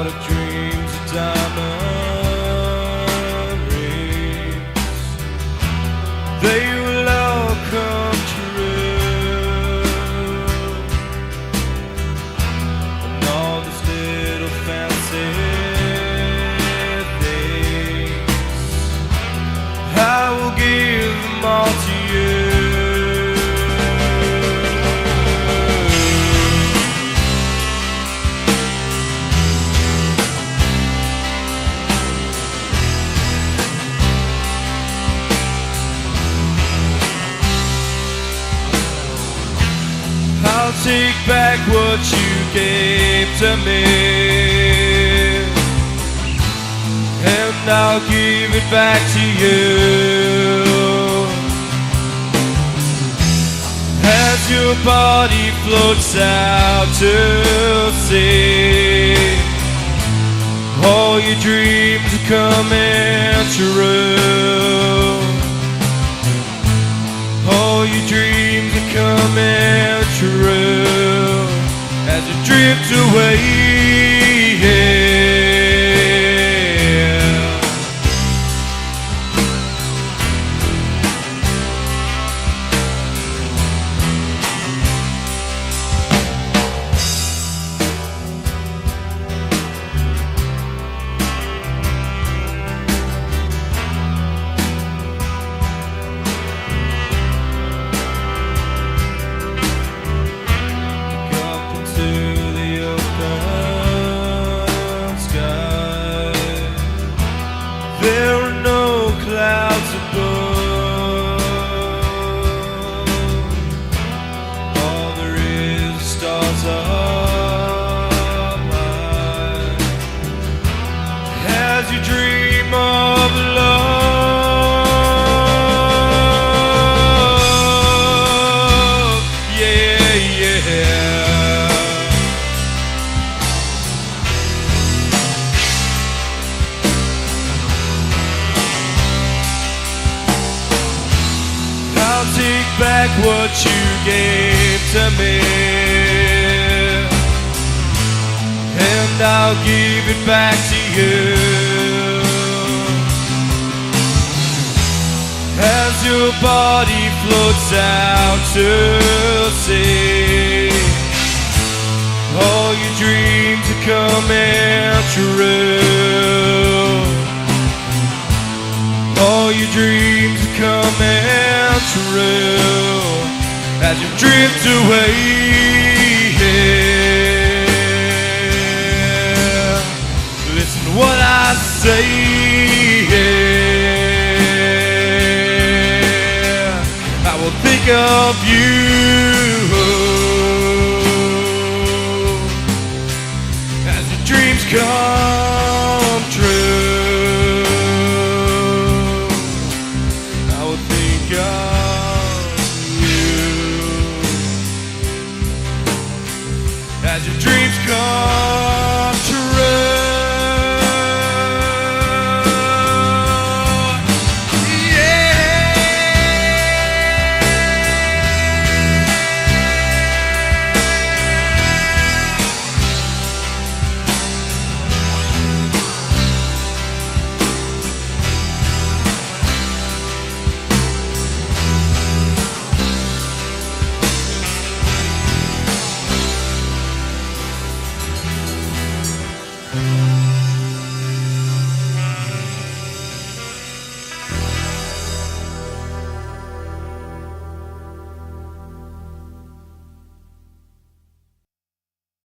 out of dreams of diamond rings. They will all come true, and all these little fancy things, I will give them all to you. I'll take back what you gave to me, and I'll give it back to you. As your body floats out to sea, all your dreams are coming true. All your dreams are coming true as you drift away. There are no clouds above. All there is stars up high. As you dream of love, yeah, yeah. I'll take back what you gave to me, and I'll give it back to you. As your body floats out to sea, all your dreams are coming true. All your dreams are coming true as you drift away. Listen to what I say. I will think of you as your dreams come